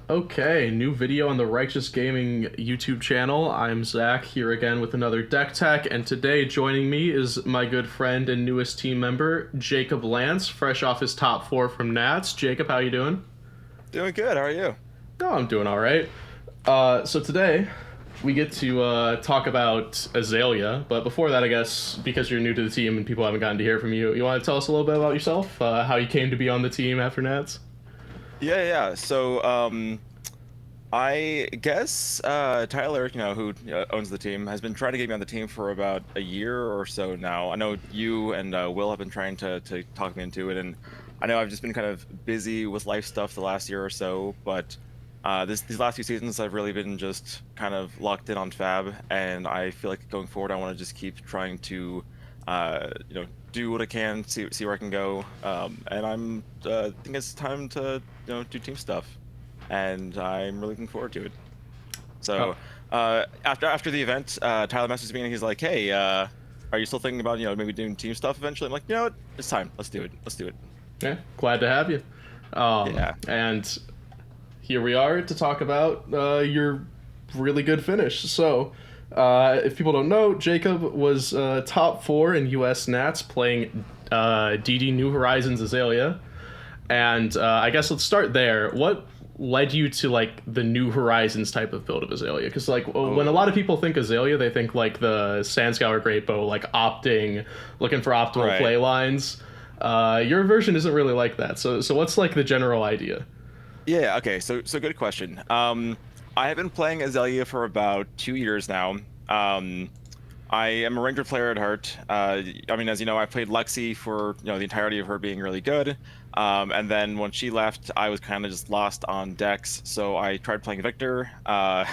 Okay, new video on the Righteous Gaming YouTube channel. I'm Zach here again with another deck tech, and today joining me is my good friend and newest team member, Jacob Lantz, fresh off his top four from Nats. Jacob, how you doing? Doing good. How are you? Oh, I'm doing all right. So today we get to talk about Azalea, but before that, I guess because you're new to the team and people haven't gotten to hear from you, you want to tell us a little bit about yourself, how you came to be on the team after Nats? Yeah. I guess Tyler, who owns the team, has been trying to get me on the team for about a year or so now. I know you and Will have been trying to talk me into it, and I know I've just been kind of busy with life stuff the last year or so. But these last few seasons, I've really been just kind of locked in on Fab, and I feel like going forward, I want to just keep trying to, do what I can, see where I can go. And I think it's time to do team stuff, and I'm really looking forward to it. Oh, So after the event, Tyler messaged me and he's like, "Hey, are you still thinking about maybe doing team stuff eventually?" I'm like, "You know what? It's time. Let's do it. Let's do it." yeah, glad to have you. Yeah. And here we are to talk about your really good finish. So, if people don't know, Jacob was top four in US Nats playing DD New Horizons Azalea. And I guess let's start there. What led you to like the New Horizons type of build of Azalea? Because like when a Oh, lot of people think Azalea, they think like the Sandscour Great Bow, like opting, looking for optimal right. play lines. Your version isn't really like that. So what's like the general idea? Yeah. Okay. So good question. I have been playing Azalea for about 2 years now. Um, I am a Ranger player at heart. I mean, as you know, I played Lexi for the entirety of her being really good. And then when she left, I was kind of just lost on decks. So I tried playing Victor. I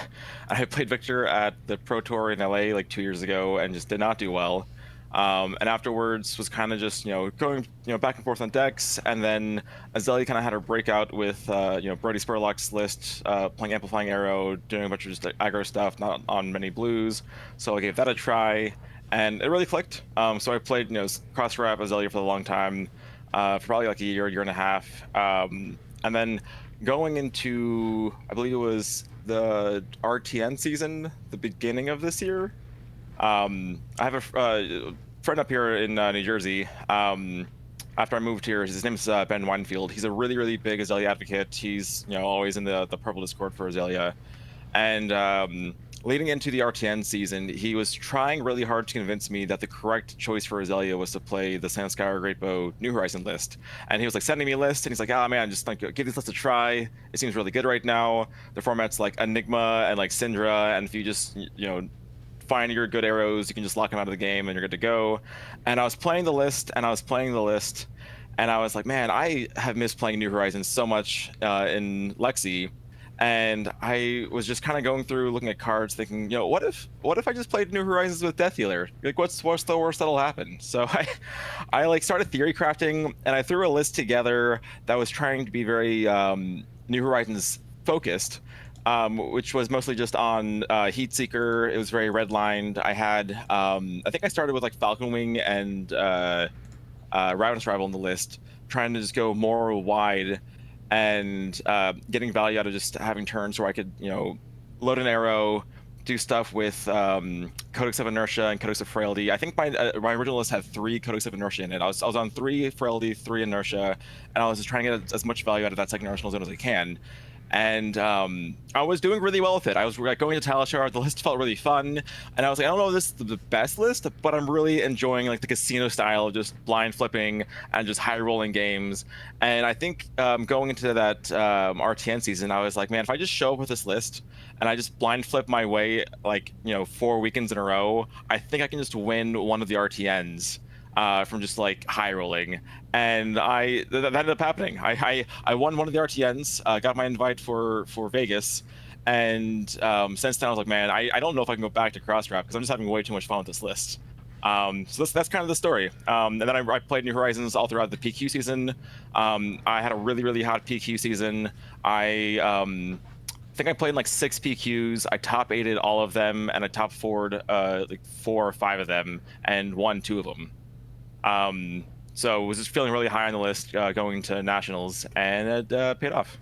played Victor at the Pro Tour in LA like 2 years ago and just did not do well. And afterwards was kind of just going back and forth on decks, and then Azalea kind of had her breakout with Brody Spurlock's list, playing Amplifying Arrow, doing a bunch of just like, aggro stuff, not on many blues. So I gave that a try, and it really clicked. So I played cross rap Azalea for a long time, for probably like a year and a half, and then going into I believe it was the RTN season, the beginning of this year. I have a friend up here in New Jersey. After I moved here, his name's Ben Winefield. He's a really big Azalea advocate. He's always in the purple Discord for Azalea, and leading into the RTN season, he was trying really hard to convince me that the correct choice for Azalea was to play the Sandscour Great Bow New Horizon list. And he was like sending me a list, and he's like, "Ah, man, just like give this list a try. It seems really good right now. The format's like Enigma and like Syndra, and if you just find your good arrows, you can just lock them out of the game and you're good to go." And I was playing the list, and I was playing the list, and I was like, man, I have missed playing New Horizons so much in Lexi. And I was just kind of going through, looking at cards, thinking, what if I just played New Horizons with Death Healer? Like, what's the worst that'll happen? So I like started theory crafting, and I threw a list together that was trying to be very New Horizons focused, which was mostly just on Heat Seeker. It was very redlined. I had, I think I started with like Falcon Wing and Ravenous Rival in the list, trying to just go more wide and getting value out of just having turns where I could, load an arrow, do stuff with Codex of Inertia and Codex of Frailty. I think my original list had 3 Codex of Inertia in it. I was on 3 Frailty, 3 Inertia, and I was just trying to get as much value out of that second Arsenal zone as I can. And I was doing really well with it. I was like going to Talishar. The list felt really fun, and I was like, I don't know if this is the best list, but I'm really enjoying like the casino style of just blind flipping and just high rolling games. And I think going into that RTN season, I was like, man, if I just show up with this list and I just blind flip my way like 4 weekends in a row, I think I can just win one of the RTNs from just like high rolling. And that ended up happening. I won one of the RTNs, got my invite for Vegas, and since then I was like, man, I don't know if I can go back to Crossrap because I'm just having way too much fun with this list. So that's kind of the story. And then I played New Horizons all throughout the PQ season. I had a really hot PQ season. I think I played like 6 PQs. I top 8'd all of them, and I top 4'd like 4 or 5 of them, and won 2 of them. So was just feeling really high on the list going to nationals, and it paid off.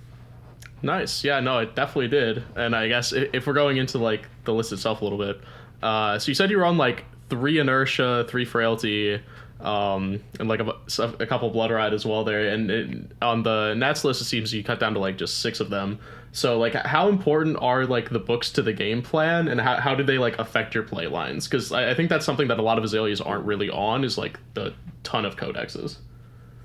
Nice. Yeah, no, it definitely did. And I guess if we're going into like the list itself a little bit, so you said you were on like 3 inertia, 3 frailty, and like a couple blood ride as well there. And on the Nats list, it seems you cut down to like just 6 of them. So like, how important are like the books to the game plan, and how do they like affect your play lines? Because I think that's something that a lot of Azaleas aren't really on, is like the ton of codexes.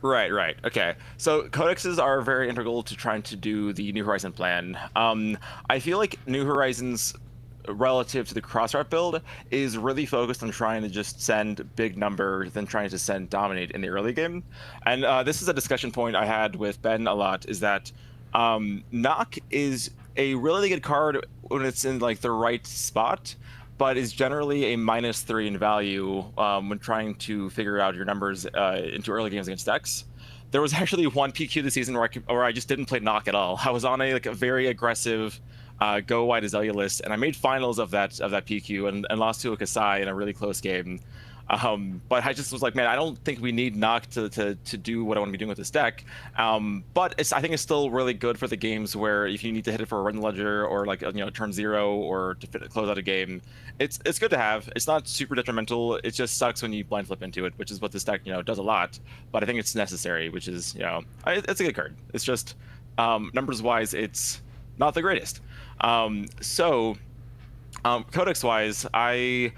Right, right. Okay. So codexes are very integral to trying to do the New Horizon plan. I feel like New Horizons, relative to the Crossart build, is really focused on trying to just send big number than trying to send dominate in the early game. And this is a discussion point I had with Ben a lot, is that Knock is a really good card when it's in like the right spot, but is generally a -3 in value when trying to figure out your numbers into early games against decks. There was actually one PQ this season where I just didn't play Knock at all. I was on a very aggressive go wide Azalea list, and I made finals of that PQ and lost to a Kasai in a really close game. But I just was like, man, I don't think we need Knock to do what I want to be doing with this deck. But I think it's still really good for the games where if you need to hit it for a run ledger or like turn 0 or to close out a game, it's good to have. It's not super detrimental. It just sucks when you blind flip into it, which is what this deck does a lot. But I think it's necessary, which is it's a good card. It's just numbers wise, it's not the greatest. Codex wise, I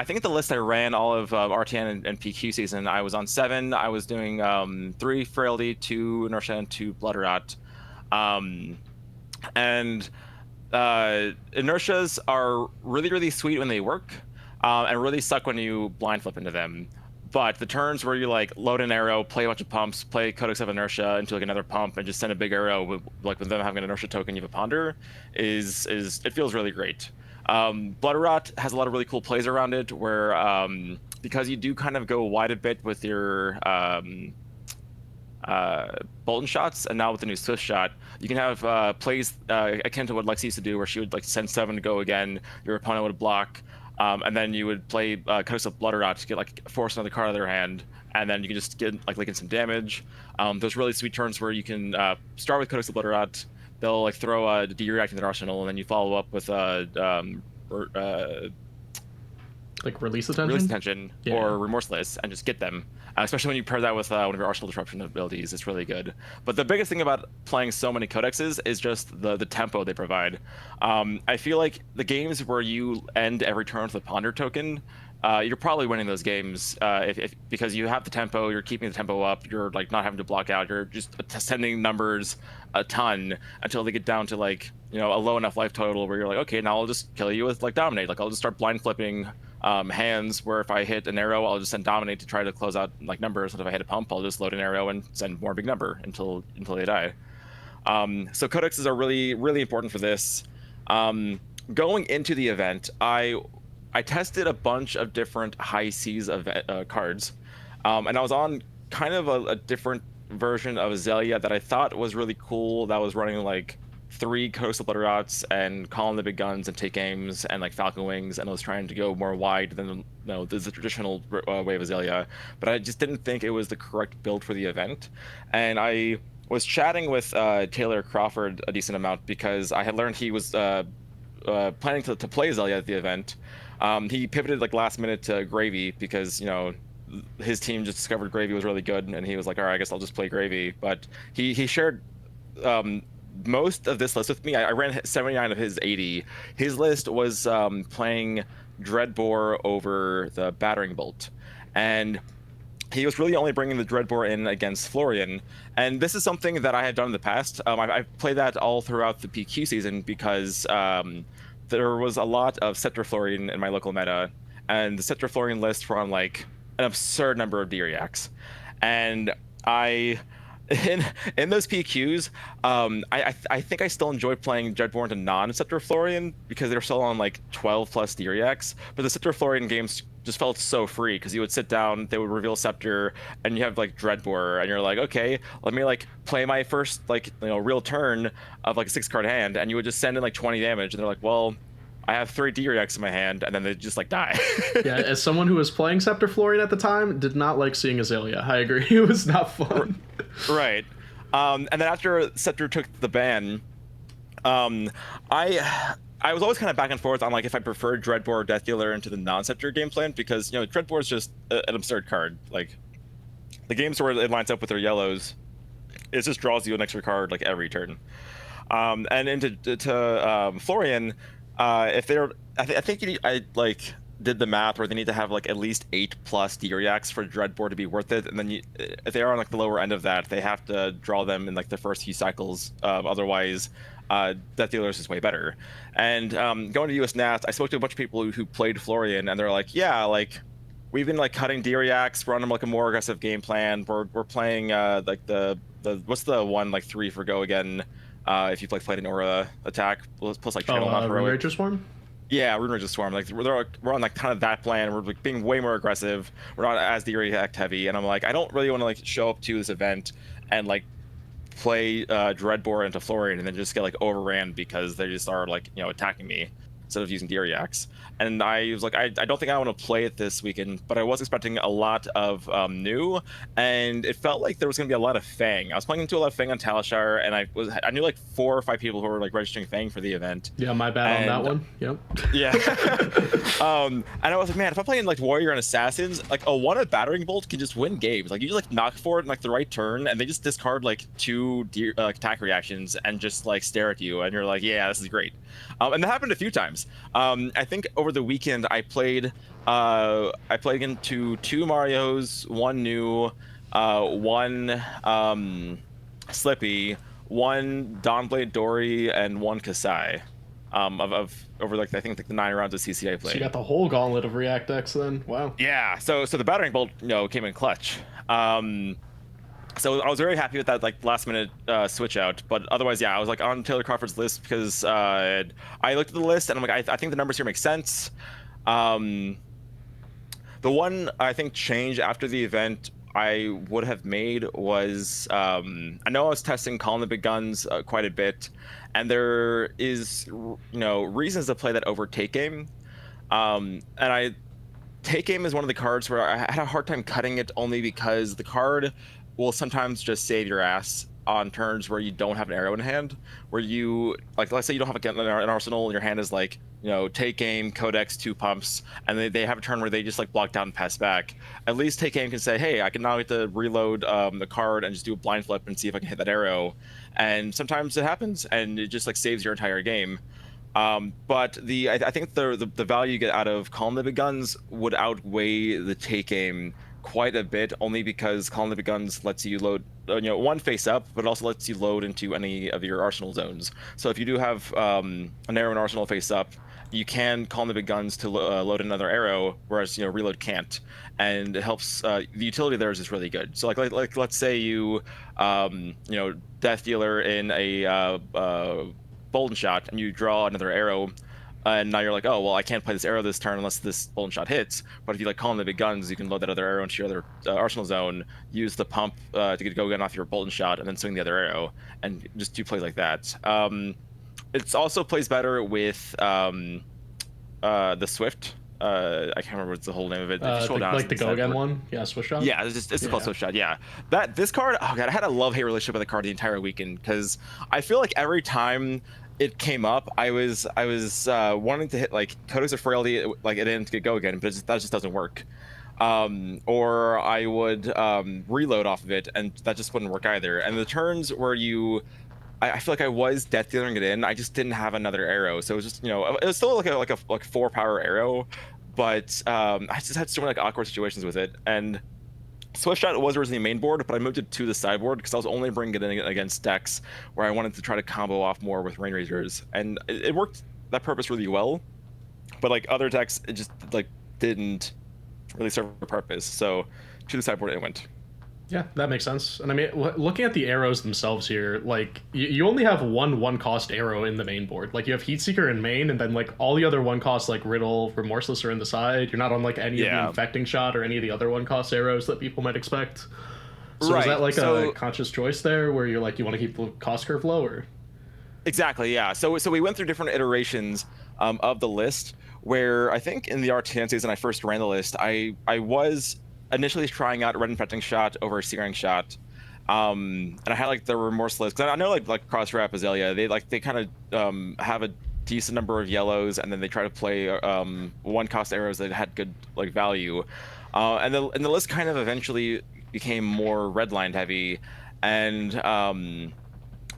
think the list I ran all of RTN and PQ season, I was on 7. I was doing 3 Frailty, 2 Inertia, and 2 Blood Rot. And Inertias are really, really sweet when they work, and really suck when you blind flip into them. But the turns where you like load an arrow, play a bunch of pumps, play Codex of Inertia into like another pump, and just send a big arrow with them having an Inertia token, you have a Ponder, it feels really great. Blood Rot has a lot of really cool plays around it, where because you do kind of go wide a bit with your Bolton shots, and now with the new Swift shot, you can have plays akin to what Lexi used to do, where she would like send 7 to go again, your opponent would block, and then you would play Codex of Blood Rot to get like force another card out of their hand, and then you can just get like in some damage. There's really sweet turns where you can start with Codex of Blood Rot. They'll like throw a D-React in their arsenal, and then you follow up with Like release attention? Release attention, yeah. Or remorseless, and just get them. Especially when you pair that with one of your arsenal disruption abilities, it's really good. But the biggest thing about playing so many codexes is just the tempo they provide. I feel like the games where you end every turn with a ponder token, you're probably winning those games because you have the tempo, you're keeping the tempo up, you're like not having to block out, you're just sending numbers a ton until they get down to like a low enough life total where you're like, okay, now I'll just kill you with like dominate. Like I'll just start blind flipping hands where if I hit an arrow, I'll just send dominate to try to close out like numbers, and if I hit a pump, I'll just load an arrow and send more big number until they die. So codexes are really, really important for this. Going into the event, I tested a bunch of different high C's of cards, and I was on kind of a different version of Azalea that I thought was really cool, that was running like 3 Coastal Blood Rots and calling the big guns and take aims and like Falcon Wings, and I was trying to go more wide than the traditional way of Azalea, but I just didn't think it was the correct build for the event. And I was chatting with Taylor Crawford a decent amount because I had learned he was planning to play Azalea at the event. He pivoted like last minute to Gravy because his team just discovered Gravy was really good, and he was like, all right, I guess I'll just play Gravy. But he shared most of this list with me. I ran 79 of his 80. His list was playing Dreadbore over the Battering Bolt, and he was really only bringing the Dreadbore in against Florian. And this is something that I had done in the past. I've played that all throughout the PQ season because there was a lot of Scepter Florian in my local meta, and the Scepter Florian list were on like an absurd number of D-Reacts. And in those PQs, I think I still enjoy playing Dreadborn to non-Scepter Florian because they're still on like 12 plus D-Reacts, but the Scepter Florian games just felt so free because you would sit down, they would reveal Scepter, and you have like Dreadbore, and you're like, okay, let me like play my first like real turn of like a 6-card hand, and you would just send in like 20 damage, and they're like, well, I have 3 D-Reacts in my hand, and then they just like die. Yeah, as someone who was playing Scepter Florian at the time, did not like seeing Azalea. I agree, it was not fun. Right. And then after Scepter took the ban, um, I was always kind of back and forth on like if I preferred Dreadbore or Death Dealer into the non-Scepter game plan, because Dreadbore is just an absurd card. Like the games where it lines up with their yellows, it just draws you an extra card like every turn. And into Florian, if they're, I think I like did the math where they need to have like at least 8+ D-Reacts for Dreadbore to be worth it, and then if they are on like the lower end of that, they have to draw them in like the first few cycles. Otherwise, Death Dealers is way better. And going to US Nats, I spoke to a bunch of people who played Florian, and they're like, yeah, like we've been like cutting D-Reacts, we're on like a more aggressive game plan. We're playing like the what's the one like 3 for go again? If you played an aura attack plus like channel not heroic. Ranger Swarm? Yeah, Rune Ranger Swarm. Like we're on like kind of that plan. We're like being way more aggressive. We're not as D-React heavy, and I'm like, I don't really want to like show up to this event and like play Dreadbore into Florian and then just get like overran because they just are like attacking me instead of using D-Reacts. And I was like, I don't think I want to play it this weekend, but I was expecting a lot of new, and it felt like there was going to be a lot of Fang. I was playing into a lot of Fang on Talishar, and I knew like 4 or 5 people who were like registering Fang for the event. Yeah, my bad on that one. Yep. Yeah. And I was like, man, if I'm playing like Warrior and Assassins, like a 1 battering bolt can just win games. Like you just like knock for it in like the right turn, and they just discard like 2 attack reactions and just like stare at you, and you're like, yeah, this is great. And that happened a few times. I think over the weekend I played into 2 Marios, 1 new, 1 Slippy, 1 Dawnblade Dory, and 1 Kasai. Of over like I think like the 9 rounds of CC I played. So you got the whole gauntlet of React decks then. Wow. Yeah. So the battering bolt came in clutch. So I was very happy with that like last minute switch out, but otherwise, yeah, I was like on Taylor Crawford's list because I looked at the list and I'm like, I think the numbers here make sense. The one I think change after the event I would have made was I know I was testing Calling the Big Guns quite a bit, and there is reasons to play that over Take Game, and Take Game is one of the cards where I had a hard time cutting it only because the card will sometimes just save your ass on turns where you don't have an arrow in hand, where you like let's say you don't have an arsenal and your hand is like Take Aim, Codex, 2 pumps, and they have a turn where they just like block down and pass back. At least Take Aim can say, hey, I can now get to reload the card and just do a blind flip and see if I can hit that arrow, and sometimes it happens and it just like saves your entire game. But I think the value you get out of Calling the Big Guns would outweigh the Take Aim quite a bit, only because Calling the Big Guns lets you load 1 face up, but also lets you load into any of your arsenal zones. So if you do have an arrow and arsenal face up, you can Call the Big Guns to load another arrow, whereas reload can't, and it helps. The utility there is just really good. So like let's say you Death Dealer in a Bolden Shot, and you draw another arrow. And now you're like, oh, well, I can't play this arrow this turn unless this Bolden Shot hits. But if you like Calling the Big Guns, you can load that other arrow into your other arsenal zone, use the pump to get go again off your Bolden Shot, and then swing the other arrow, and just do plays like that. It also plays better with the Swift. I can't remember what's the whole name of it. Like the Go Again one? Yeah, Swift Shot? Yeah, it's called Swift Shot, yeah. This card, oh god, I had a love-hate relationship with the card the entire weekend, because I feel like every time it came up, I was wanting to hit like Codex of Frailty, like it didn't get Go Again, but that just doesn't work. Or I would reload off of it, and that just wouldn't work either. And the turns where I feel like I was Death Dealing it in, I just didn't have another arrow, so it was just it was still like a 4 power arrow, but I just had so many like awkward situations with it. And Swift Shot was originally main board, but I moved it to the sideboard because I was only bringing it in against decks where I wanted to try to combo off more with Rain Razors, and it worked that purpose really well. But like other decks, it just like didn't really serve a purpose. So to the sideboard it went. Yeah, that makes sense. And I mean, looking at the arrows themselves here, like you only have one cost arrow in the main board. Like you have Heatseeker in main, and then like all the other 1 costs like Riddle, Remorseless are in the side. You're not on like any of the Infecting Shot or any of the other 1 cost arrows that people might expect. So right. Is that like a conscious choice there, where you're like you want to keep the cost curve lower? Exactly. Yeah. So we went through different iterations of the list. Where I think in the R10 season I first ran the list, I was initially trying out Red Infecting Shot over Searing Shot, And I had like the remorseless, because I know like cross rap Azalea, they kind of have a decent number of yellows, and then they try to play one cost arrows that had good like value, and the list kind of eventually became more red line heavy, and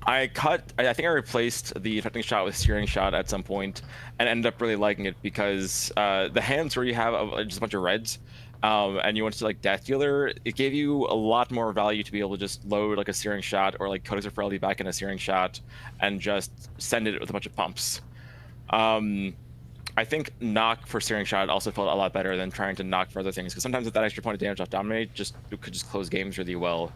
I think I replaced the affecting shot with searing shot at some point, and ended up really liking it because the hands where you have just a bunch of reds, and you went to like Death Dealer, it gave you a lot more value to be able to just load like a searing shot or like Codex of Frailty back in a searing shot and just send it with a bunch of pumps. I think knock for searing shot also felt a lot better than trying to knock for other things, because sometimes with that extra point of damage off dominate, it could just close games really well.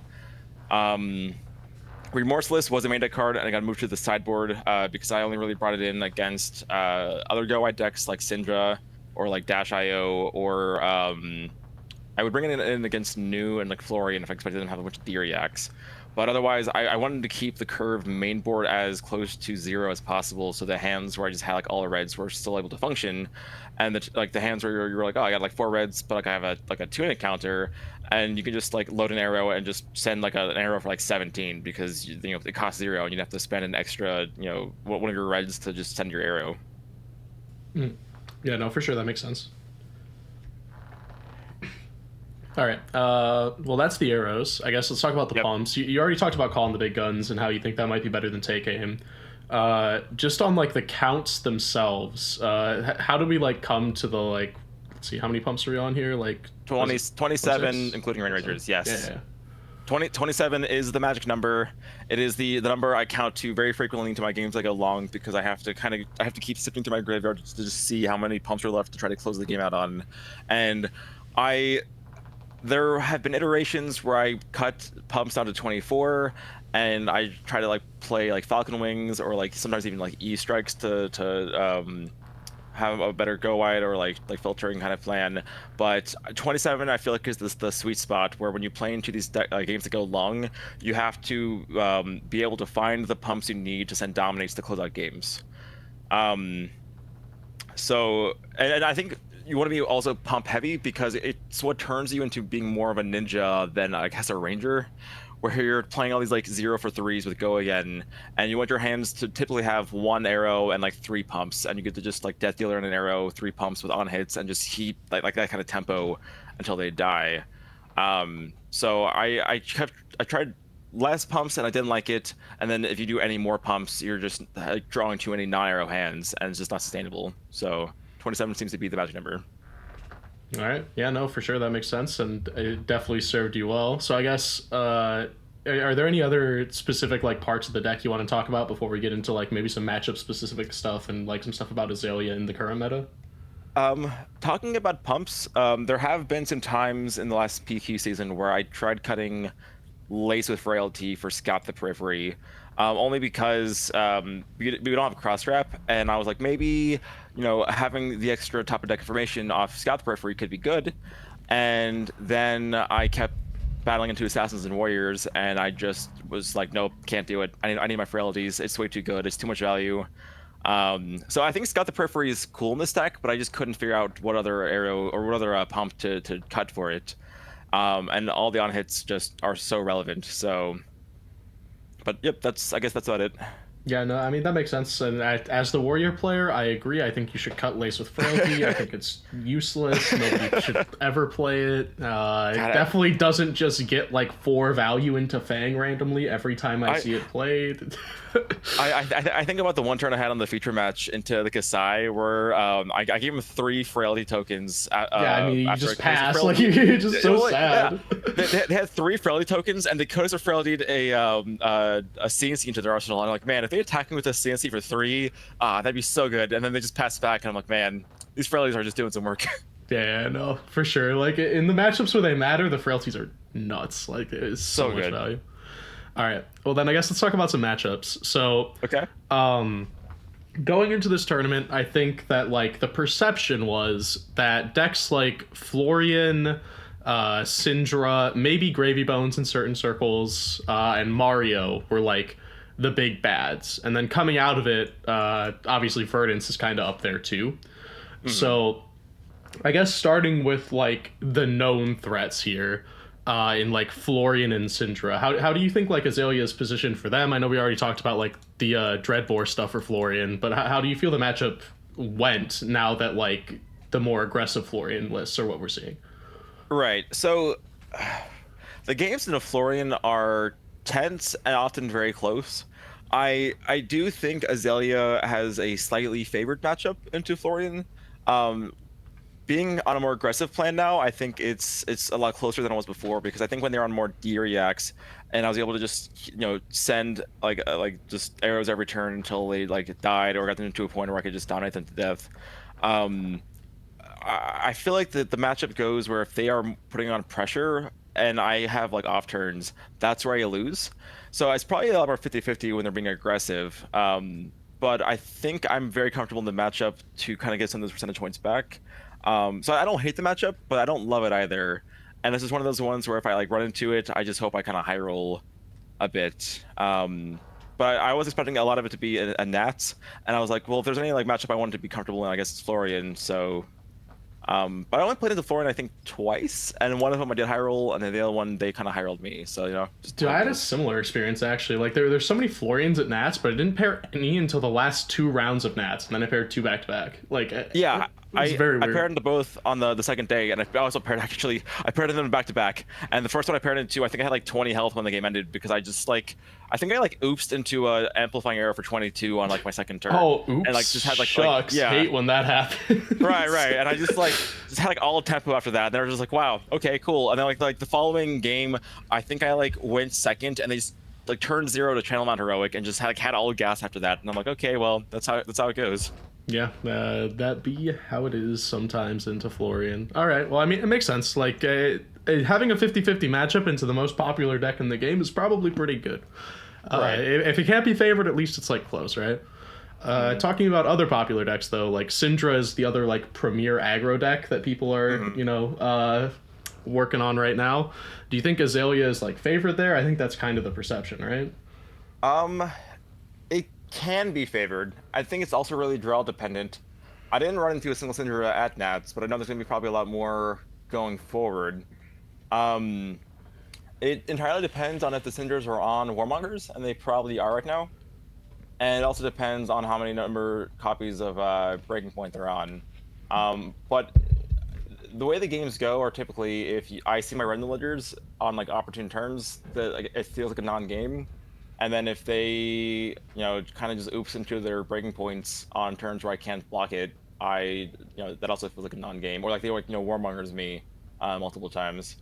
Remorseless was a main deck card, and I got moved to the sideboard because I only really brought it in against other go wide decks like Syndra or like Dash.io, or I would bring it in against New and like Florian if I expected them to have a bunch of Theriacs. But otherwise, I wanted to keep the curved main board as close to 0 as possible, so the hands where I just had like all the reds were still able to function, and the hands where you're like, oh, I got like 4 reds, but like I have a 2-unit counter, and you can just like load an arrow and just send like an arrow for like 17 because it costs 0 and you'd have to spend an extra one of your reds to just send your arrow. Yeah, no, for sure, that makes sense. All right. Well, that's the arrows. I guess let's talk about the pumps. You already talked about calling the big guns and how you think that might be better than take aim. Just on like the counts themselves, how do we like come to the like? Let's see, how many pumps are we on here? Like 27, including Rain Rangers. Yes. Yeah. 27 is the magic number. It is the number I count to very frequently into my games I go long, because I have to keep sifting through my graveyard to just see how many pumps are left to try to close the game out on, and there have been iterations where I cut pumps down to 24, and I try to like play like Falcon Wings or like sometimes even like E strikes to have a better go wide or like filtering kind of plan. But 27 I feel like is the sweet spot where when you play into these games that go long, you have to be able to find the pumps you need to send dominates to close out games. So I think you want to be also pump heavy because it's what turns you into being more of a ninja than I guess a ranger, where you're playing all these like 0 for 3s with go again, and you want your hands to typically have 1 arrow and like 3 pumps, and you get to just like Death Dealer and an arrow, 3 pumps with on hits, and just heat like that kind of tempo until they die. So I tried less pumps and I didn't like it, and then if you do any more pumps, you're just like drawing too many non-arrow hands, and it's just not sustainable. So 27 seems to be the magic number. All right. Yeah, no, for sure. That makes sense. And it definitely served you well. So I guess, are there any other specific like parts of the deck you want to talk about before we get into like maybe some matchup specific stuff and like some stuff about Azalea in the current meta? Talking about pumps, there have been some times in the last PQ season where I tried cutting Lace with Frailty for Scout the Periphery, only because we don't have a cross wrap, and I was like, maybe having the extra top of deck information off Scout the Periphery could be good. And then I kept battling into Assassins and Warriors, and I just was like, nope, can't do it. I need my Frailties. It's way too good. It's too much value. So I think Scout the Periphery is cool in this deck, but I just couldn't figure out what other arrow or what other pump to cut for it. And all the on hits just are so relevant. So, but yep, I guess that's about it. Yeah, no, I mean, that makes sense. And as the warrior player, I agree. I think you should cut Lace with Frailty. I think it's useless. Nobody should ever play it. It definitely doesn't just get like 4 value into Fang randomly every time I see it played. I think about the one turn I had on the feature match into the Kasai where I gave him 3 Frailty tokens. I mean, you just pass. Like, you're just so sad. Yeah. They had 3 Frailty tokens, and the Codex of Frailty a CNC into their arsenal. And I'm like, man, if they attack me with a CNC for 3, that'd be so good. And then they just pass back, and I'm like, man, these Frailties are just doing some work. Yeah, no, for sure. Like, in the matchups where they matter, the Frailties are nuts. Like, it's so much value. All right. Well, then I guess let's talk about some matchups. So, okay. Going into this tournament, I think that like the perception was that decks like Florian, Syndra, maybe Gravy Bones in certain circles, and Mario were like the big bads. And then coming out of it, obviously Verdance is kind of up there too. Mm-hmm. So I guess starting with like the known threats here, in like Florian and Syndra. How do you think like Azalea is positioned for them? I know we already talked about like the Dreadbore stuff for Florian, but how do you feel the matchup went now that like the more aggressive Florian lists are what we're seeing? Right. So the games in a Florian are tense and often very close. I do think Azalea has a slightly favored matchup into Florian. Um, Being on a more aggressive plan now, I think it's a lot closer than it was before, because I think when they're on more D reacts, and I was able to just send like just arrows every turn until they like died or got them to a point where I could just dominate them to death. Um, I feel like the matchup goes where if they are putting on pressure and I have like off turns, that's where I lose. So it's probably a lot more 50-50 when they're being aggressive. But I think I'm very comfortable in the matchup to kind of get some of those percentage points back. So I don't hate the matchup, but I don't love it either. And this is one of those ones where if I like run into it, I just hope I kind of high roll a bit. But I was expecting a lot of it to be a Nats, and I was like, well, if there's any like matchup I wanted to be comfortable in, I guess it's Florian. So but I only played into Florian, I think, twice, and one of them I did high roll, and then the other one they kind of high rolled me. So just Dude, I had a similar experience actually. Like there's so many Florians at Nats, but I didn't pair any until the last two rounds of Nats, and then I paired two back to back. Like yeah, it's very weird. I paired into both on the second day, and I also paired them back to back. And the first one I paired into, I think I had like 20 health when the game ended, because I think I like oopsed into a amplifying arrow for 22 on like my second turn. Oh, oops! And like just had shucks, yeah, hate when that happens. right. And I just had like all tempo after that. And they were just like, wow, okay, cool. And then like the following game, I think I like went second, and they just like turned 0 to Channel Mount Heroic, and just had all gas after that. And I'm like, okay, well that's how it goes. Yeah, that be how it is sometimes into Florian. All right, well, I mean, it makes sense. Like, having a 50-50 matchup into the most popular deck in the game is probably pretty good. Right. If it can't be favored, at least it's, like, close, right? Talking about other popular decks, though, like, Syndra is the other, like, premier aggro deck that people are, working on right now. Do you think Azalea is, like, favored there? I think that's kind of the perception, right? It can be favored. I think it's also really draw dependent. I didn't run into a single Syndra at Nats, but I know there's going to be probably a lot more going forward. It entirely depends on if the Syndras are on Warmongers, and they probably are right now. And it also depends on how many copies of Breaking Point they're on. But the way the games go are typically, if I see my random ledgers on like opportune turns, it feels like a non-game. And then if they, kind of just oops into their breaking points on turns where I can't block it, that also feels like a non-game. Or like they warmongers me multiple times.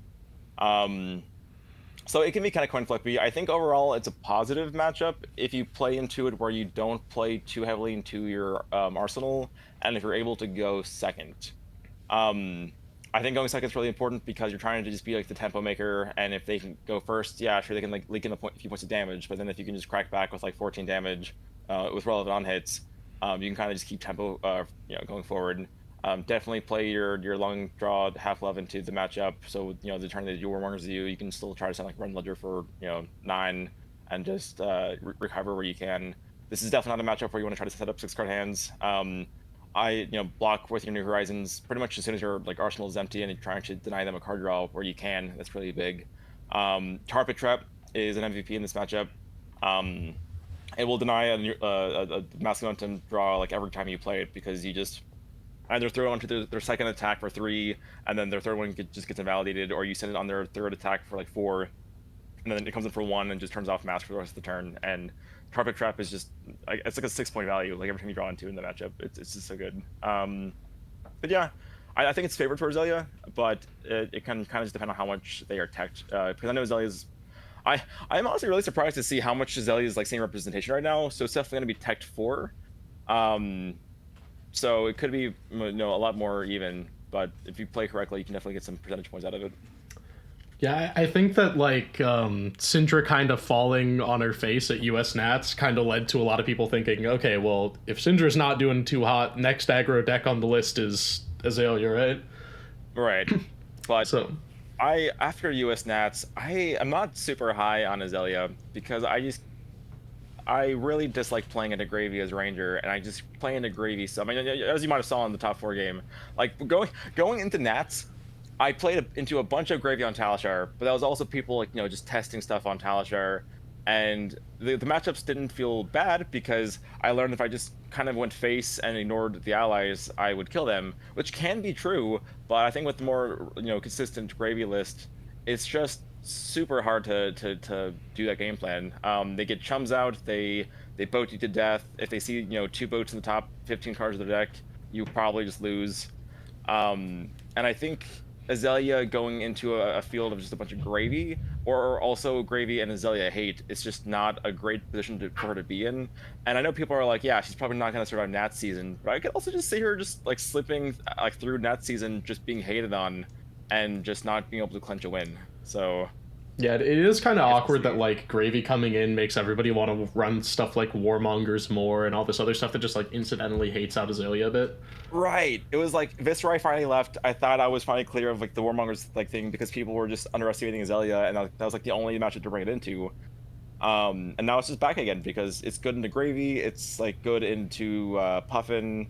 So it can be kind of coin flippy. I think overall it's a positive matchup if you play into it where you don't play too heavily into your arsenal, and if you're able to go second. I think going second is really important because you're trying to just be like the tempo maker, and if they can go first, yeah, sure, they can like leak in a few points of damage, but then if you can just crack back with like 14 damage with relevant on hits, you can kind of just keep tempo, going forward. Definitely play your long draw half love into the matchup, so the turn that your warmongers you can still try to send like run ledger for 9 and just recover where you can. This is definitely not a matchup where you want to try to set up 6-card hands. Block with your New Horizons pretty much as soon as your like arsenal is empty and you're trying to deny them a card draw where you can. That's really big. Carpet Trap is an MVP in this matchup. It will deny a massive momentum draw like every time you play it, because you just either throw it onto their second attack for 3, and then their third one just gets invalidated, or you send it on their third attack for like 4, and then it comes in for 1 and just turns off mask for the rest of the turn. And Carpet Trap is just it's like a 6-point value like every time you draw into in the matchup. It's just so good. But yeah, I think it's favored for Azalea, but it can kind of just depend on how much they are teched. Because I know Azalea's I'm honestly really surprised to see how much Azalea is like seeing representation right now. So it's definitely going to be teched 4. So it could be a lot more even, but if you play correctly, you can definitely get some percentage points out of it. Yeah, I think that like Syndra kind of falling on her face at US Nats kind of led to a lot of people thinking, okay, well, if Syndra's not doing too hot, next aggro deck on the list is Azalea, right? Right. But so after US Nats, I am not super high on Azalea because I really dislike playing into Gravy as Ranger, and I just play into Gravy. So I mean, as you might have saw in the top 4 game, like going into Nats, I played into a bunch of Gravy on Talishar, but that was also people like, just testing stuff on Talishar, and the matchups didn't feel bad because I learned if I just kind of went face and ignored the allies, I would kill them, which can be true, but I think with the more consistent Gravy list, it's just super hard to do that game plan. They get chums out, they boat you to death. If they see two boats in the top 15 cards of the deck, you probably just lose. And I think Azalea going into a field of just a bunch of Gravy, or also Gravy and Azalea hate, it's just not a great position for her to be in. And I know people are like, yeah, she's probably not going to survive Nat season, but I could also just see her just like slipping like through Nat season, just being hated on, and just not being able to clinch a win. So yeah, it is kind of awkward that like Gravy coming in makes everybody want to run stuff like Warmongers more and all this other stuff that just like incidentally hates out Azalea a bit. Right. It was like Viscerai finally left. I thought I was finally clear of like the Warmongers like thing because people were just underestimating Azalea, and that was like the only matchup to bring it into. And now it's just back again because it's good into Gravy. It's like good into Puffin.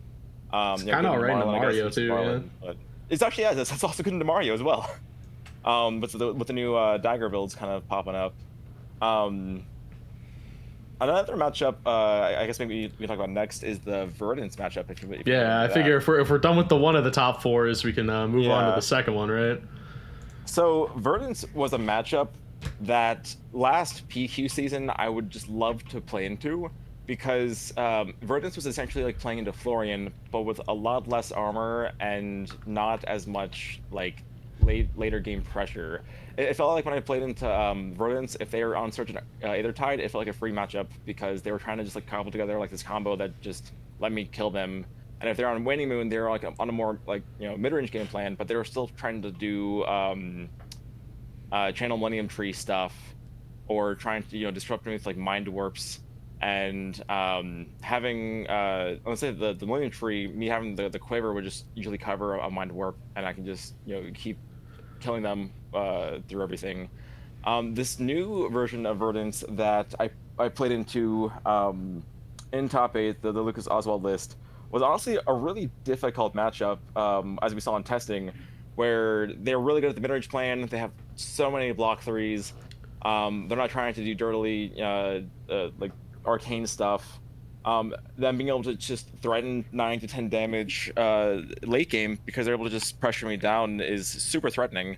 It's kind of alright into Mario too. Marlin, yeah. But it's actually that's also good into Mario as well. But with the new dagger builds kind of popping up. Another matchup, I guess maybe we can talk about next is the Verdance matchup. If I figure if we're done with the one of the top fours, we can move on to the second one, right? So Verdance was a matchup that last PQ season I would just love to play into because Verdance was essentially like playing into Florian, but with a lot less armor and not as much like later game pressure. It felt like when I played into Verdance, if they were on certain Aethertide, it felt like a free matchup because they were trying to just like cobble together like this combo that just let me kill them. And if they're on Waning Moon, they're like on a more like mid-range game plan, but they were still trying to do Channel Millennium Tree stuff, or trying to disrupt me with like Mind Warps, and having let's say the Millennium Tree, me having the Quiver would just usually cover a Mind Warp, and I can just keep killing them through everything. This new version of Verdance that I played into in top 8, the Lucas Oswald list, was honestly a really difficult matchup, as we saw in testing, where they're really good at the mid-range plan. They have so many block threes. They're not trying to do dirtily like arcane stuff. Them being able to just threaten 9 to 10 damage late game because they're able to just pressure me down is super threatening.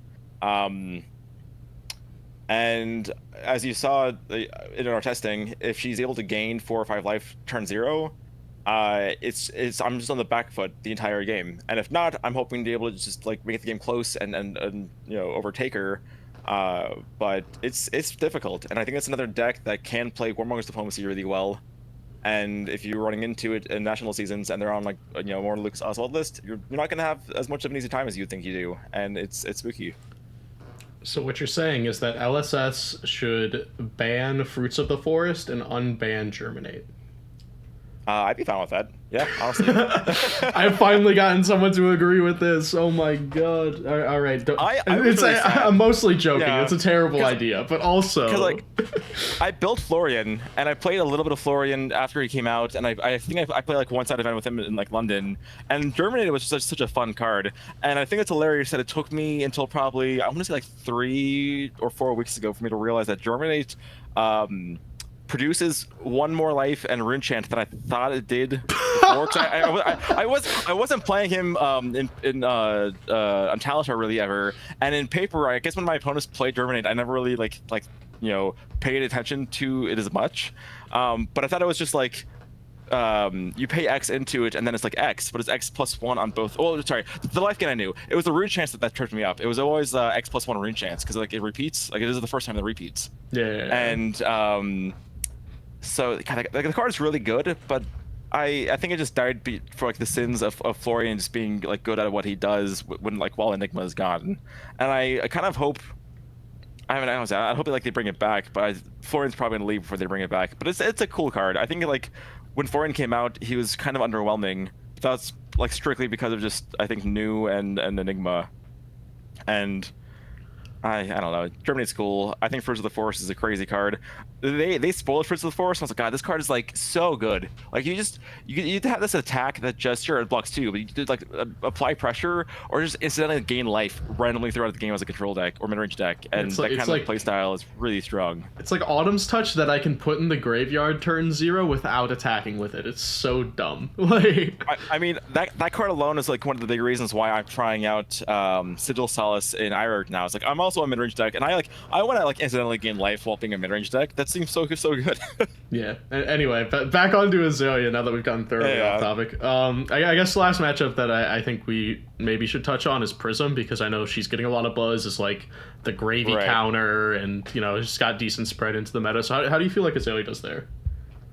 And as you saw in our testing, if she's able to gain 4 or 5 life turn 0, it's I'm just on the back foot the entire game. And if not, I'm hoping to be able to just like make the game close and overtake her. But it's difficult, and I think it's another deck that can play Warmonger's Diplomacy really well. And if you're running into it in national seasons and they're on like more Lucas Oswald list, you're not going to have as much of an easy time as you think you do, and it's spooky. So what you're saying is that LSS should ban Fruits of the Forest and unban Germinate. I'd be fine with that. Yeah, honestly. I've finally gotten someone to agree with this. Oh my god. All right. I'm mostly joking. Yeah, it's a terrible idea, but also because like I built Florian and I played a little bit of Florian after he came out, and I think I played like one side event with him in like London, and Germinated was such a fun card, and I think it's hilarious that it took me until probably I want to say like 3 or 4 weeks ago for me to realize that Germinate produces 1 more life and rune chant than I thought it did before. I wasn't playing him on Talishar really ever, and in paper, I guess when my opponents played Germinate, I never really paid attention to it as much. But I thought it was just like you pay X into it, and then it's like X, but it's X plus 1 on both. Oh, sorry, the life gain I knew. It was the rune chance that tripped me up. It was always X plus 1 rune chance because like it repeats. Like it is the first time that repeats. Yeah. And so like the card is really good, but I think it just died for like the sins of Florian just being like good at what he does while Enigma is gone. And I kind of hope. I hope they bring it back, but Florian's probably gonna leave before they bring it back. But it's a cool card. I think like when Florian came out, he was kind of underwhelming. But that's like strictly because of just I think New and Enigma. And I don't know. Germinate's cool. I think Fruits of the Forest is a crazy card. they spoiled Prism for us. I was like, God, this card is like so good. Like you have this attack that just sure it blocks too, but you did like apply pressure or just incidentally gain life randomly throughout the game as a control deck or mid-range deck, and that kind of play style is really strong. It's like Autumn's Touch that I can put in the graveyard turn 0 without attacking with it. It's so dumb. Like I mean that card alone is like one of the big reasons why I'm trying out Sigil Solace in Ireland now. It's like I'm also a mid-range deck, and I want to like incidentally gain life while being a mid-range deck. That seems so good. Yeah. Anyway, back onto Azalea now that we've gotten thoroughly off topic. I guess the last matchup that I think we maybe should touch on is Prism, because I know she's getting a lot of buzz as like the gravy counter, and you know she's got decent spread into the meta. So how do you feel like Azalea does there?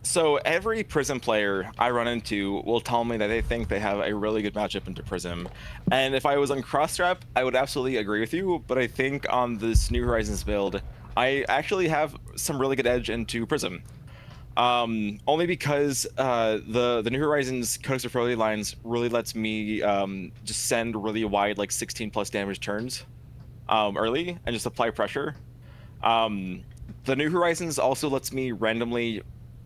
So every Prism player I run into will tell me that they think they have a really good matchup into Prism. And if I was on Crossstrap, I would absolutely agree with you, but I think on this New Horizons build, I actually have some really good edge into Prism. Only because the New Horizons Codex of Fertility lines really lets me just send really wide, like 16 plus damage turns early and just apply pressure. The New Horizons also lets me randomly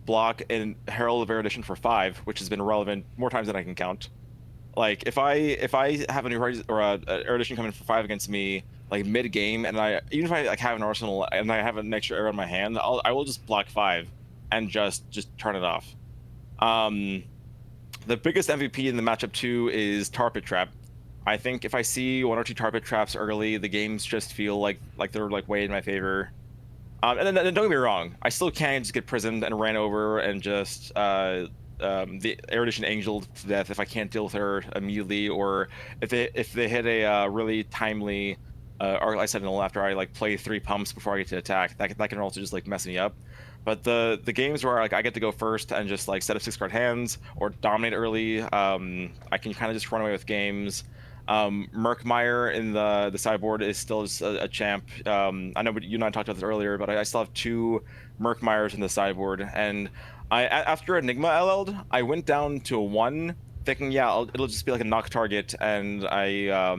block in Herald of Erudition for 5, which has been relevant more times than I can count. Like if I have a New Horizons or a Erudition coming for 5 against me like mid game, and even if I like have an arsenal and I have an extra arrow in my hand, I will just block 5 and just turn it off. The biggest MVP in the matchup 2 is Tar Pit Trap. I think if I see 1 or 2 Tar Pit Traps early, the games just feel like they're like way in my favor. And then don't get me wrong, I still can just get prisoned and ran over and just the Erudition Angel to death if I can't deal with her immediately, or if they hit a really timely Arclight Sentinel after I like play 3 pumps before I get to attack. That can also just like mess me up. But the games where like I get to go first and just like set up 6-card hands or dominate early, I can kind of just run away with games. Murkmire in the sideboard is still just a champ. I know you and I talked about this earlier, but I still have 2 Murkmires in the sideboard, and after Enigma LL'd, I went down to a 1, thinking it'll just be like a knock target, and I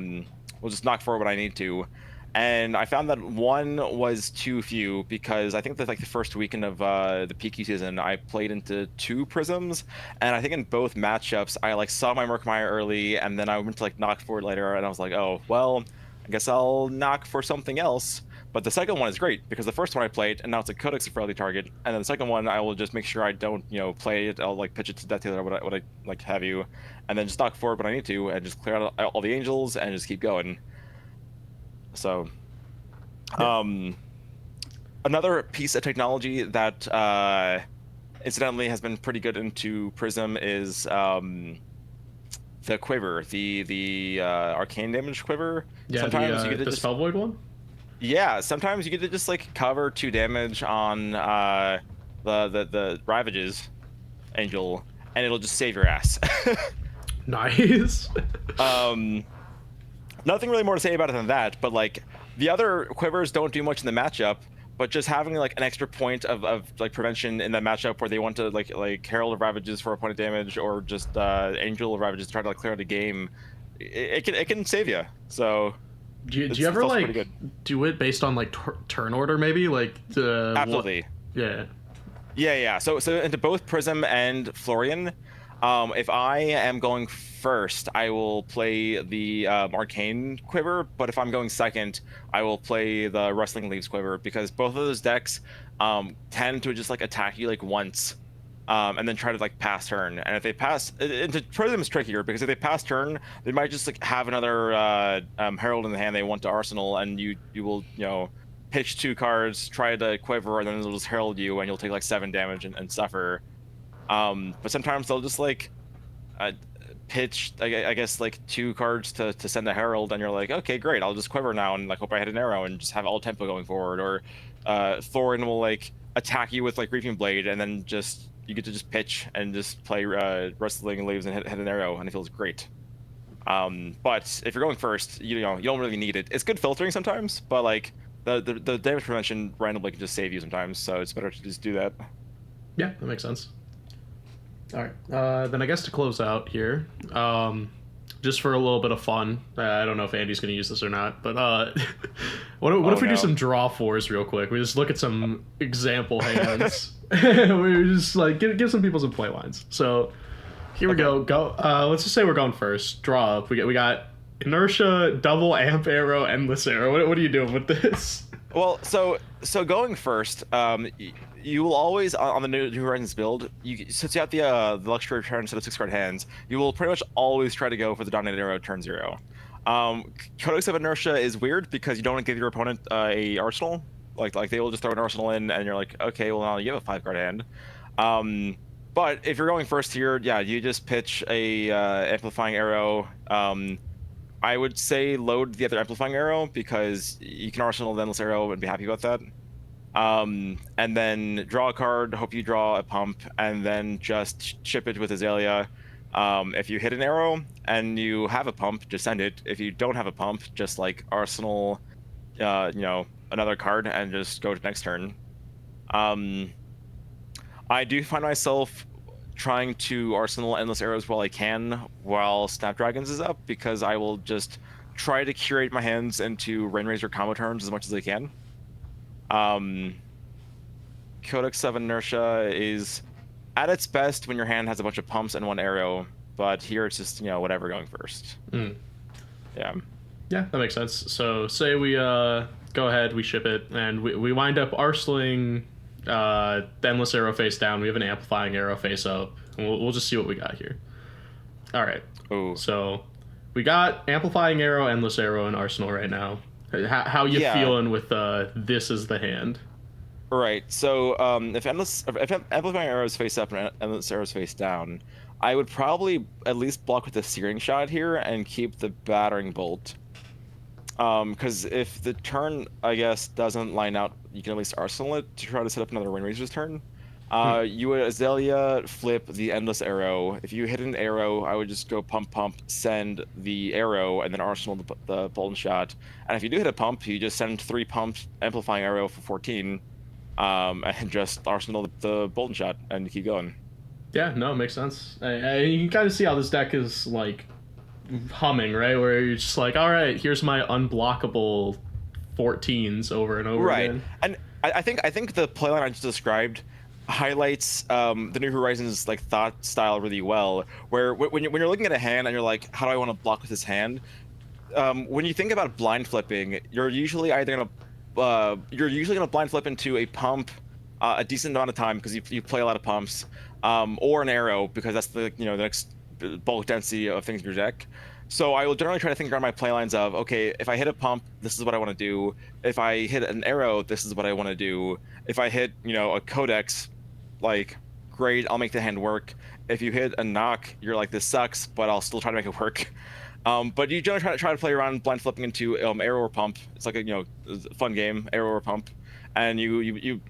will just knock forward what I need to. And I found that 1 was too few, because I think that like the first weekend of the PQ season, I played into 2 Prisms, and I think in both matchups, I like saw my Murkmire early, and then I went to like knock forward later, and I was like, oh, well, I guess I'll knock for something else. But the second one is great, because the first one I played, and now it's a Codex of early target, and then the second one, I will just make sure I don't, play it, I'll like pitch it to Death Dealer, what I like have you, and then just knock forward when I need to, and just clear out all the angels, and just keep going. So, another piece of technology that incidentally has been pretty good into Prism is the quiver, the arcane damage quiver. Yeah, sometimes you get the Spell Void one. Yeah, sometimes you get to just like cover 2 damage on the Ravages Angel, and it'll just save your ass. Nice. Nothing really more to say about it than that, but like the other quivers don't do much in the matchup, but just having like an extra point of like prevention in that matchup where they want to like Herald of Ravages for a point of damage, or just Angel of Ravages to try to like clear out a game, it can save you. So do you ever like do it based on like turn order maybe, like the absolutely yeah. So into both Prism and Florian, if I am going first, I will play the Arcane Quiver, but if I'm going second, I will play the Rustling Leaves Quiver, because both of those decks tend to just like attack you like once, and then try to like pass turn. And if they pass, into Prism is trickier, because if they pass turn, they might just like have another Herald in the hand they want to Arsenal, and you will pitch 2 cards, try to Quiver, and then they'll just Herald you, and you'll take like 7 damage and suffer. But sometimes they'll just like pitch, I guess, like 2 cards to send a Herald, and you're like, okay, great, I'll just Quiver now and like hope I hit an arrow and just have all tempo going forward. Or Thorin will like attack you with like Reaping Blade, and then just you get to just pitch and just play Rustling Leaves and hit an arrow, and it feels great. But if you're going first, you don't really need it. It's good filtering sometimes, but like the damage prevention randomly can just save you sometimes, so it's better to just do that. Yeah, that makes sense. All right, then I guess to close out here, just for a little bit of fun, I don't know if Andy's going to use this or not, but What Oh if we do no. some draw fours real quick? We just look at some example hands. We just like give some people some play lines. So here we Okay. go. Let's just say we're going first. Draw up. We got inertia, double amp arrow, endless arrow. What are you doing with this? Well, so going first, you will always on the New Horizons build. Since you have the luxury return instead of 6-card hands, you will pretty much always try to go for the dominated arrow turn 0. Codex of Inertia is weird because you don't want to give your opponent a arsenal. Like they will just throw an arsenal in, and you're like, okay, well now you have a 5-card hand. But if you're going first here, yeah, you just pitch a amplifying arrow. I would say load the other amplifying arrow because you can arsenal the endless arrow and be happy about that. And then draw a card, hope you draw a pump, and then just ship it with Azalea. If you hit an arrow and you have a pump, just send it. If you don't have a pump, just like arsenal, another card and just go to next turn. I do find myself trying to arsenal endless arrows while I can while Snapdragons is up because I will just try to curate my hands into Rainrazor combo turns as much as I can. Codex of Inertia is at its best when your hand has a bunch of pumps and one arrow, but here it's just, whatever going first. Yeah. Yeah, that makes sense. So say we go ahead, we ship it, and we wind up arsenaling the endless arrow face down. We have an amplifying arrow face up, and we'll just see what we got here. All right. Ooh. So we got amplifying arrow, endless arrow, and arsenal right now. How you feeling with this as the hand? Right. So if amplifying arrows face up and endless arrows face down, I would probably at least block with the searing shot here and keep the battering bolt. Because if the turn, I guess, doesn't line out, you can at least arsenal it to try to set up another Rainrazor's turn. You would Azalea flip the endless arrow. If you hit an arrow, I would just go pump, send the arrow, and then arsenal the bolt and shot. And if you do hit a pump, you just send 3 pumps, amplifying arrow for 14, and just arsenal the bolt and shot, and keep going. Yeah, no, it makes sense. You can kind of see how this deck is like humming, right? Where you're just like, all right, here's my unblockable 14s over and over again. And I think the playline I just described highlights the New Horizons like thought style really well. Where when you're looking at a hand and you're like, how do I want to block with this hand? When you think about blind flipping, you're usually either gonna blind flip into a pump a decent amount of time because you play a lot of pumps, or an arrow because that's the next bulk density of things in your deck. So I will generally try to think around my playlines of, okay, if I hit a pump, this is what I want to do. If I hit an arrow, this is what I want to do. If I hit, a codex, like, great, I'll make the hand work. If you hit a knock, you're like, this sucks, but I'll still try to make it work. But you generally try to play around blind flipping into arrow or pump. It's like a fun game, arrow or pump, and you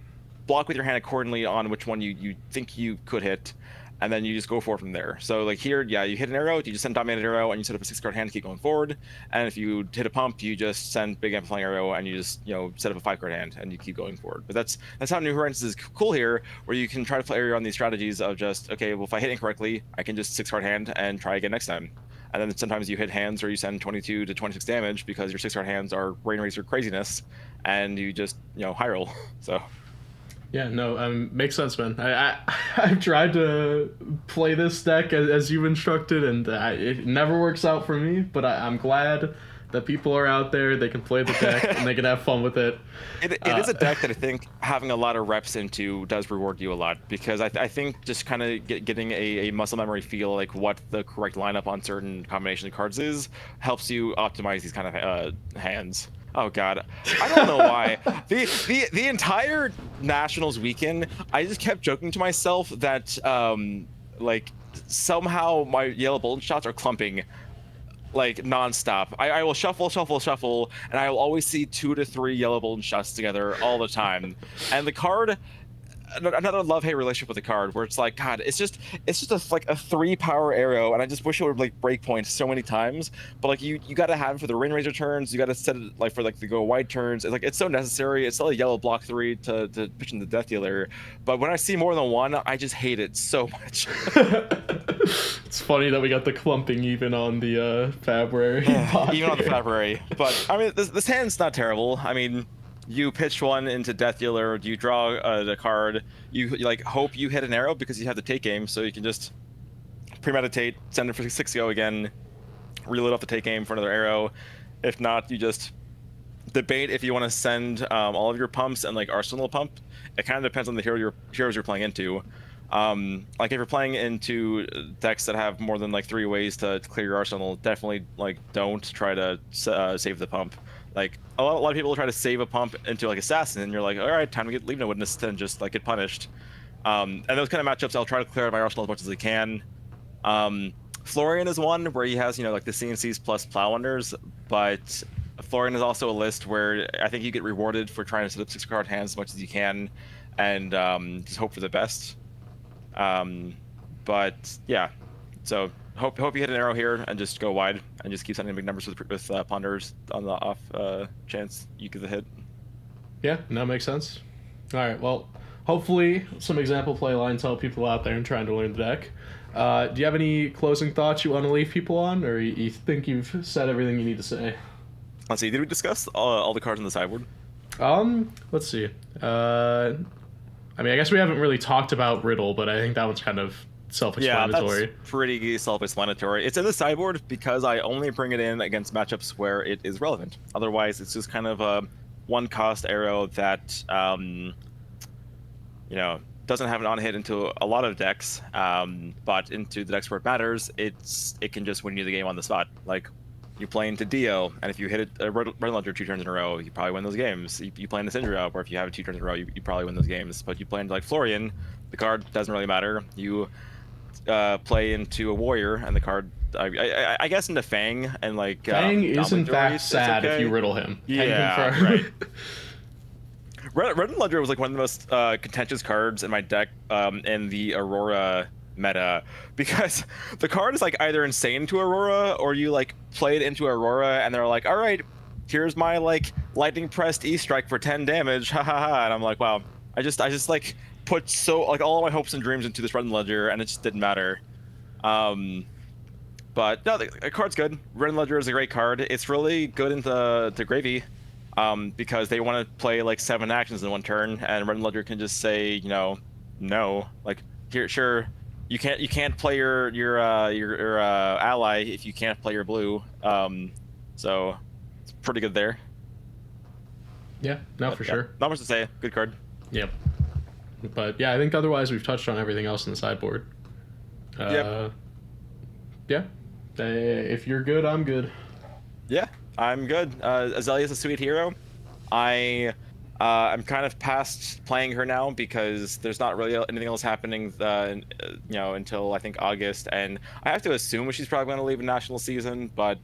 block with your hand accordingly on which one you think you could hit. And then you just go forward from there. So like here, yeah, you hit an arrow, you just send dominated arrow, and you set up a 6-card hand to keep going forward. And if you hit a pump, you just send big amplifying arrow, and you just set up a 5-card hand, and you keep going forward. But that's how New Horizons is cool here, where you can try to play around these strategies of just, okay, well if I hit incorrectly, I can just 6-card hand and try again next time. And then sometimes you hit hands where you send 22 to 26 damage because your 6-card hands are Rainrazor craziness, and you just high roll. So. Yeah, no, makes sense, man. I've tried to play this deck as you've instructed, and it never works out for me, but I'm glad that people are out there, they can play the deck, and they can have fun with it. It is a deck that I think having a lot of reps into does reward you a lot, because I think just kind of getting a muscle memory feel like what the correct lineup on certain combination of cards is helps you optimize these kind of hands. Oh God, I don't know why. The entire Nationals weekend, I just kept joking to myself that like somehow my yellow bolt shots are clumping like nonstop. I will shuffle, and I will always see 2 to 3 yellow bolt shots together all the time. And the card, another love-hate relationship with the card, where it's like, God, it's just like a 3-power arrow, and I just wish it would like break point so many times. But like you got to have it for the Rainrazor turns, you got to set it like for like the go wide turns. It's like it's so necessary. It's still a yellow block 3 to pitch in the Death Dealer. But when I see more than one, I just hate it so much. It's funny that we got the clumping even on the February. Even on the February. But, I mean, this hand's not terrible. I mean, you pitch one into Death Dealer, you draw the card, you like hope you hit an arrow because you have the take game, so you can just premeditate, send it for 6-go again, reload off the take game for another arrow. If not, you just debate if you want to send all of your pumps and like arsenal pump. It kind of depends on the heroes you're playing into. Like if you're playing into decks that have more than like 3 ways to clear your arsenal, definitely like don't try to save the pump. Like a lot of people try to save a pump into like assassin, and you're like, all right, time to leave no witness and just like get punished. And those kind of matchups, I'll try to clear out my arsenal as much as I can. Florian is one where he has, you know, like the CNCs plus plow wonders, but Florian is also a list where I think you get rewarded for trying to set up 6-card hands as much as you can, and just hope for the best. But yeah, so hope you hit an arrow here and just go wide and just keep sending big numbers with ponders on the off chance you get the hit. Yeah, that makes sense. All right, well, hopefully some example play lines help people out there in trying to learn the deck. Do you have any closing thoughts you want to leave people on, or you think you've said everything you need to say? Let's see, did we discuss all the cards on the sideboard? Let's see. I mean, I guess we haven't really talked about Riddle, but I think that one's kind of self-explanatory. Yeah, that's pretty self-explanatory. It's in the sideboard because I only bring it in against matchups where it is relevant. Otherwise, it's just kind of a one-cost arrow that, you know, doesn't have an on-hit into a lot of decks, but into the decks where it matters, it can just win you the game on the spot. Like, you play into Dio, and if you hit a Red Ledger 2 turns in a row, you probably win those games. You play into Syndra, or if you have it 2 turns in a row, you probably win those games. But you play into like Florian, the card doesn't really matter. You play into a Warrior, and the card, I guess into Fang, and like... Fang is in fact sad if you riddle him. Yeah, right. Red Ledger was like one of the most contentious cards in my deck in the Aurora meta, because the card is like either insane to Aurora, or you like play it into Aurora and they're like, all right, here's my like lightning pressed E-strike for 10 damage, ha ha ha, and I'm like, wow, I just like put so like all of my hopes and dreams into this Red Ledger, and it just didn't matter. But no, the card's good. Red Ledger is a great card. It's really good into Gravy, because they want to play like 7 actions in one turn, and Red Ledger can just say, you know, no, like here, sure, you can't play your ally if you can't play your blue. So it's pretty good there. Yeah, no, for sure. Not much to say. Good card. Yep. But yeah, I think otherwise we've touched on everything else in the sideboard. Yep. Yeah. If you're good, I'm good. Yeah, I'm good. Azalea's a sweet hero. I'm kind of past playing her now because there's not really anything else happening, you know, until I think August, and I have to assume she's probably going to leave in national season, but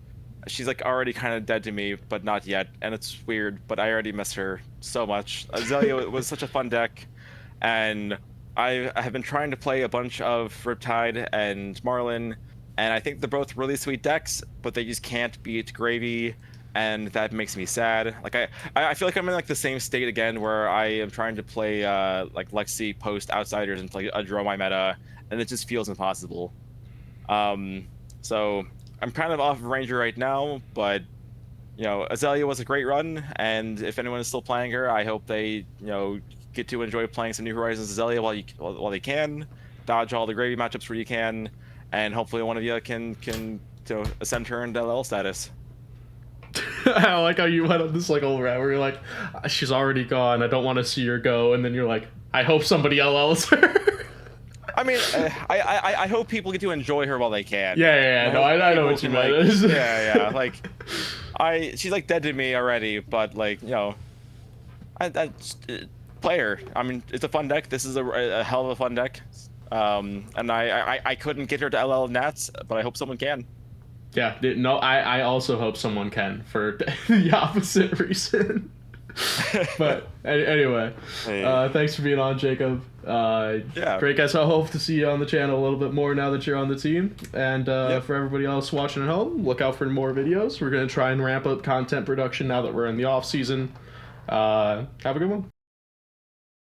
she's like already kind of dead to me, but not yet, and it's weird, but I already miss her so much. Azalea was such a fun deck, and I have been trying to play a bunch of Riptide and Marlin, and I think they're both really sweet decks, but they just can't beat Gravy, and that makes me sad. Like I feel like I'm in like the same state again where I am trying to play like Lexi post Outsiders and play a draw my meta, and it just feels impossible. So I'm kind of off of Ranger right now, but you know, Azalea was a great run, and if anyone is still playing her, I hope they, you know, get to enjoy playing some New Horizons Azalea while they can, dodge all the Gravy matchups where you can, and hopefully one of you can you know, ascend her into LL status. I like how you went on this like old route where you're like, she's already gone, I don't want to see her go, and then you're like, I hope somebody LLs her. I mean, I hope people get to enjoy her while they can. Yeah. No, I know what you meant. Like, yeah. Like, she's like dead to me already, but like, you know, play her. I mean, it's a fun deck. This is a hell of a fun deck. And I couldn't get her to LL Nats, but I hope someone can. Yeah, no, I also hope someone can for the opposite reason. But anyway, thanks for being on, Jacob. Yeah. Great guys. I hope to see you on the channel a little bit more now that you're on the team. And for everybody else watching at home, look out for more videos. We're going to try and ramp up content production now that we're in the off season. Have a good one.